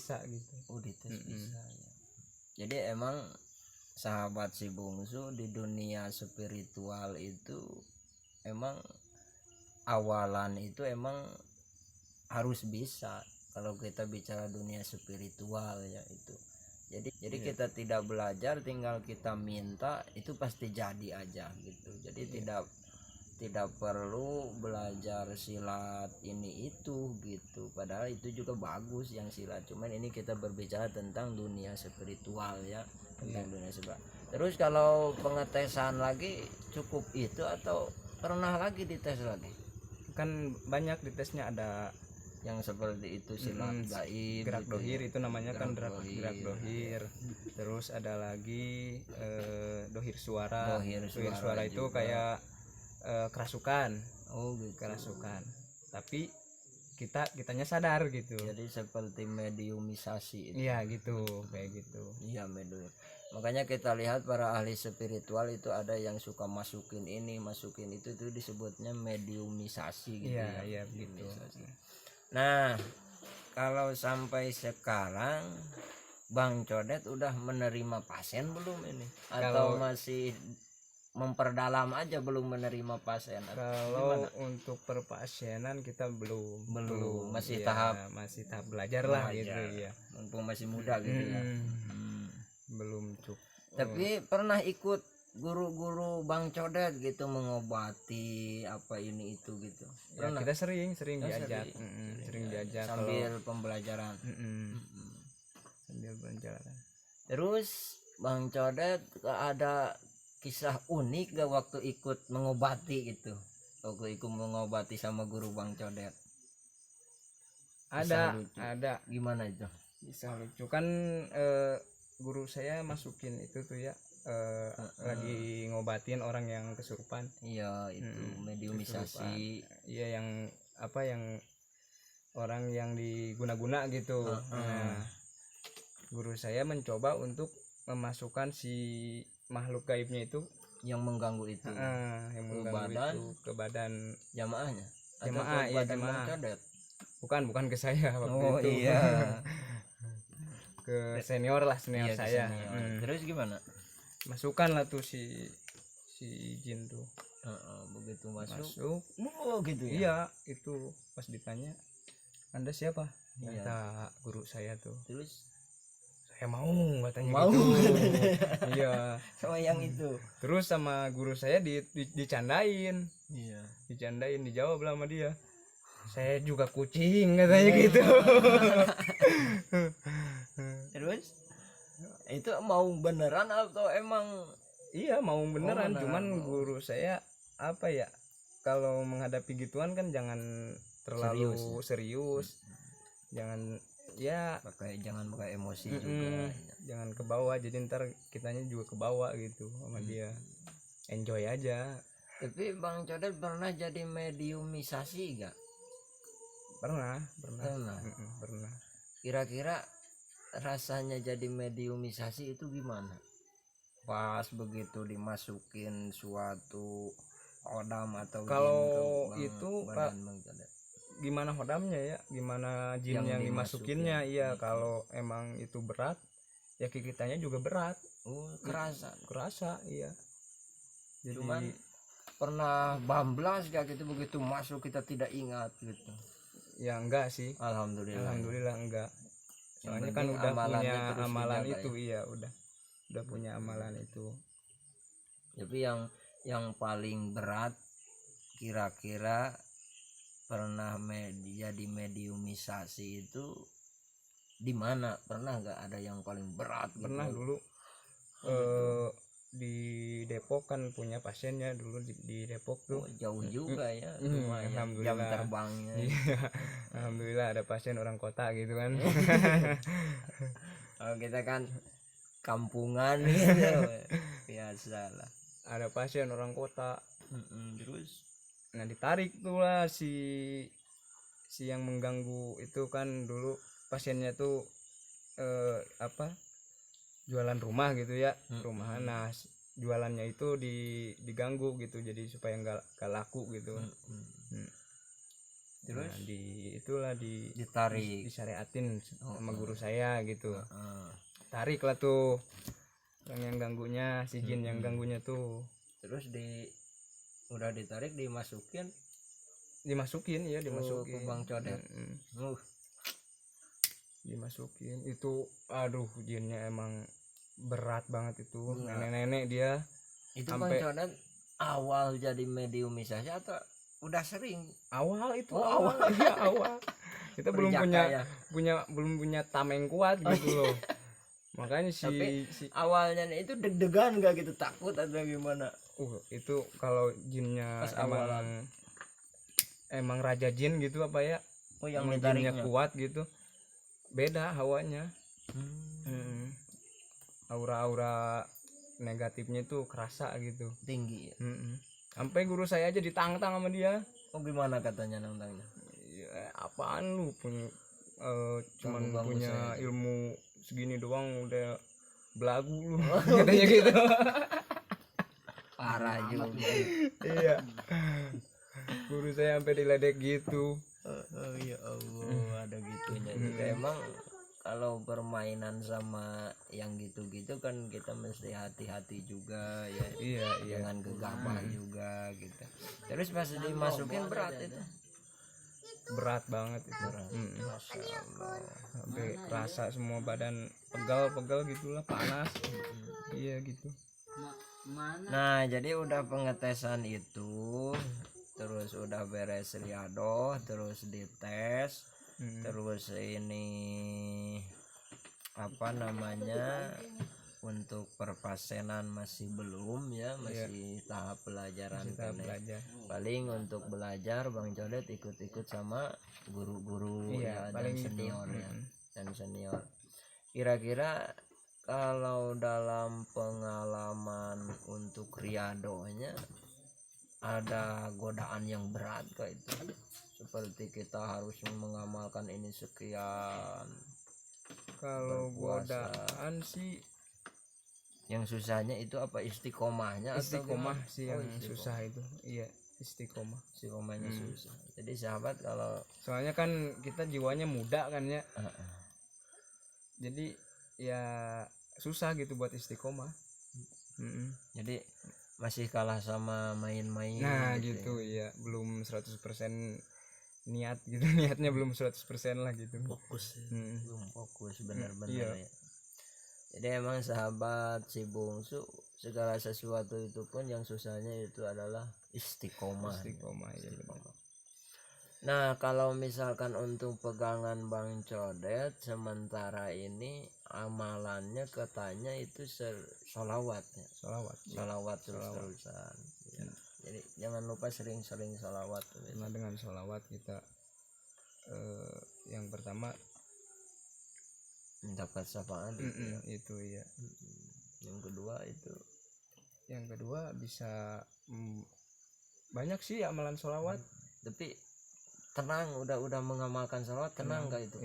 bisa gitu. Dites bisa ya. Jadi emang sahabat si bungsu di dunia spiritual itu emang awalan itu emang harus bisa kalau kita bicara dunia spiritual ya itu. Jadi kita tidak belajar, tinggal kita minta, itu pasti jadi aja gitu. Jadi tidak perlu belajar silat ini itu gitu, padahal itu juga bagus yang silat, cuman ini kita berbicara tentang dunia spiritual ya, tentang dunia spiritual. Terus kalau pengetesan lagi cukup itu atau pernah lagi dites lagi? Kan banyak ditesnya, ada yang seperti itu silat gaib, gerak gitu dohir ya. itu namanya kan Gerak gerak dohir. Terus ada lagi dohir suara. Dohir suara itu juga kayak kerasukan. gitu. Kerasukan. Tapi kitanya sadar gitu. Jadi seperti mediumisasi itu. Iya gitu, kayak gitu. Iya, medium. Makanya kita lihat para ahli spiritual itu ada yang suka masukin ini, masukin itu disebutnya mediumisasi gitu. Iya, iya begitu. Nah, kalau sampai sekarang Bang Codet udah menerima pasien belum ini? Atau masih memperdalam aja, belum menerima pasien? Kalau untuk perpasienan kita belum masih ya, masih tahap belajar lah gitu ya, mumpung masih muda gitu ya. Belum cukup. Tapi pernah ikut guru-guru Bang Codet gitu mengobati apa ini itu gitu? Ya, kita sering diajak, sering diajak sambil pembelajaran. Sambil pembelajaran. Terus Bang Codet ada kisah unik gak waktu ikut mengobati gitu? Waktu ikut mengobati sama guru Bang Codet? Ada. Gimana itu? Bisa lucu kan, guru saya masukin itu tuh ya, lagi ngobatin orang yang kesurupan. Iya, itu mediumisasi. Iya, yang apa, yang orang yang diguna-guna gitu. Nah, guru saya mencoba untuk memasukkan si makhluk gaibnya itu yang mengganggu itu, yang mengganggu itu ke badan jamaahnya. Jamaah, ya jamaah. Bukan ke saya waktu itu. Iya. Ke senior saya. Terus gimana? Masukkan lah tuh si jin tuh. Begitu masuk. Gitu ya. Iya, itu pas ditanya, Anda siapa? Kata guru saya tuh. Terus saya mau, katanya gitu. Iya, sama yang itu. Terus sama guru saya dicandain. Iya. Dicandain, dijawab sama dia, saya juga kucing, katanya gitu. Terus itu mau beneran atau emang? Iya, mau beneran. Cuman guru saya apa ya, kalau menghadapi gituan kan jangan terlalu serius. Jangan jangan pakai emosi juga. Jangan ke bawah, jadi ntar kitanya juga ke bawah gitu sama dia. Enjoy aja. Tapi Bang Codet pernah jadi mediumisasi gak? Pernah. Kira-kira rasanya jadi mediumisasi itu gimana? Pas begitu dimasukin suatu hodam atau kalau itu Pak, gimana hodamnya ya, gimana jin yang dimasukinnya. Iya, kalau emang itu berat ya kitanya juga berat. Kerasa iya. Jadi cuman pernah bablas gak gitu, begitu masuk kita tidak ingat gitu? Ya enggak sih, alhamdulillah enggak. Soalnya kan udah punya amalan itu ya. Udah punya amalan itu. Tapi yang paling berat kira-kira pernah jadi mediumisasi itu di mana? Pernah nggak ada yang paling berat? Pernah gitu? Dulu di Depok kan punya pasiennya dulu di Depok tuh. Jauh juga ya, lumayan jam terbangnya. Alhamdulillah ada pasien orang kota gitu kan. Kalau kita kan kampungan gitu, biasa lah. Ada pasien orang kota. Terus nah ditarik tuh lah si yang mengganggu itu kan. Dulu pasiennya tuh jualan rumah gitu ya, rumahan. Nah jualannya itu diganggu gitu, jadi supaya nggak laku gitu. Terus itulah ditarik, disyariatin sama guru saya gitu. Tarik lah tuh yang ganggunya, si jin yang ganggunya tuh. Terus udah ditarik dimasukin ya ke Bang Codet. Dimasukin itu, aduh jinnya emang berat banget itu. Nenek-nenek dia itu sampai Bang Codet awal jadi mediumisasi atau udah sering? Awal iya awal. Kita belum punya tameng kuat gitu loh. Makanya si awalnya itu deg-degan gak gitu, takut atau gimana? Itu kalau jinnya emang raja jin gitu apa ya, yang jinnya kuat gitu, beda hawanya. Aura-aura negatifnya itu kerasa gitu, tinggi ya? Sampai guru saya aja ditantang sama dia. Gimana katanya nantangnya? Ya, apaan lu cuman punya ilmu segini doang udah belagu lu, katanya gitu. Parah juga. Iya, guru saya sampai diledek gitu. Ya Allah, ada gitunya juga. Emang kalau permainan sama yang gitu-gitu kan kita mesti hati-hati juga ya. Iya. Jangan gegabah juga gitu. Terus pas dimasukin berat itu. Berat banget itu. Masya Allah. Sampai kerasa semua badan pegal gitulah, panas. Iya gitu. Nah, jadi udah pengetesan itu, terus udah beres riadoh, terus dites, terus ini apa namanya, untuk perpasenan masih belum ya, masih tahap pelajaran. Paling untuk belajar Bang Codet ikut-ikut sama guru-guru ya, dan senior ya, dan senior. Kira-kira kalau dalam pengalaman untuk riadohnya ada godaan yang berat kah itu? Seperti kita harus mengamalkan ini sekian. Kalau godaan sih yang susahnya itu apa, istiqomahnya? Istiqomah sih yang susah itu. Iya, istiqomahnya susah. Jadi sahabat, kalau soalnya kan kita jiwanya muda kan ya, jadi ya susah gitu buat istiqomah. Jadi masih kalah sama main-main. Nah gitu ya, belum 100% niat gitu. Niatnya belum 100% lah gitu, fokus. Belum fokus benar-benar ya. Jadi emang sahabat si bungsu, segala sesuatu itu pun yang susahnya itu adalah istiqomah ya. Nah, kalau misalkan untuk pegangan Bang Codet sementara ini amalannya katanya itu sholawat terus-terusan ya. Jadi jangan lupa sering-sering sholawat. Nah, dengan sholawat kita yang pertama mendapat syafaat itu ya. Yang kedua bisa banyak sih amalan sholawat. Tapi tenang, udah mengamalkan sholawat, tenang gak itu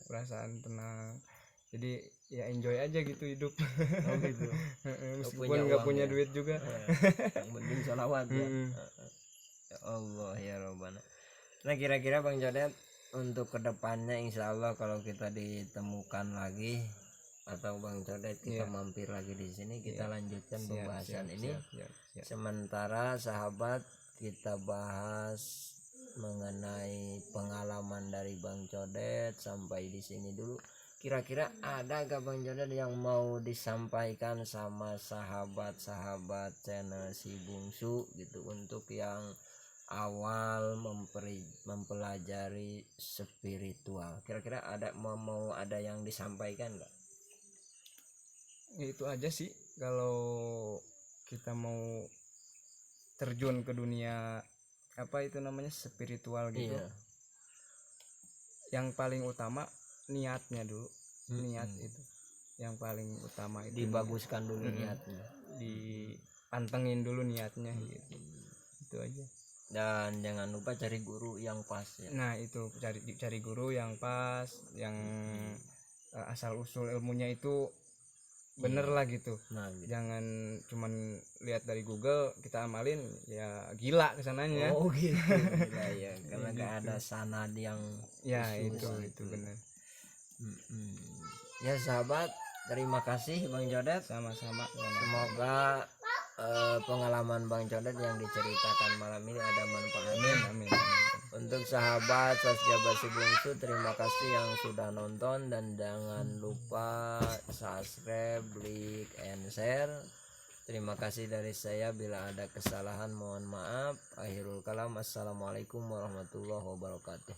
perasaan tenang. Jadi ya enjoy aja gitu hidup. Gitu. Meskipun nggak punya duit juga. Yang penting sholawat ya. Ya Allah ya Rabbana. Nah, kira-kira Bang Codet untuk kedepannya insya Allah kalau kita ditemukan lagi atau Bang Codet kita mampir lagi di sini, kita lanjutkan pembahasan ini. Sementara sahabat, kita bahas mengenai pengalaman dari Bang Codet sampai di sini dulu. Kira-kira ada gak Bang Codet yang mau disampaikan sama sahabat-sahabat channel si bungsu gitu, untuk yang awal mempelajari spiritual? Kira-kira mau ada yang disampaikan gak? Ya, itu aja sih. Kalau kita mau terjun ke dunia apa itu namanya spiritual gitu, yang paling utama niatnya dulu. Niat itu yang paling utama, itu dibaguskan dulu niatnya, dipantengin dulu niatnya gitu. Itu aja. Dan jangan lupa cari guru yang pas ya. Nah itu cari guru yang pas, yang asal usul ilmunya itu bener lah gitu. Nah, gitu. Jangan cuman lihat dari Google kita amalin ya gila kesananya. Oh gitu. Gila, ya karena nggak Gitu. ada sanad yang Ya khusus itu benar. Ya sahabat, terima kasih Bang Codet. Sama-sama. Semoga pengalaman Bang Codet yang diceritakan malam ini ada manfaatnya. Amin. Untuk sahabat Saskia Si Bungsu, terima kasih yang sudah nonton dan jangan lupa subscribe, like, and share. Terima kasih dari saya, bila ada kesalahan mohon maaf. Akhirul kalam, assalamualaikum warahmatullahi wabarakatuh.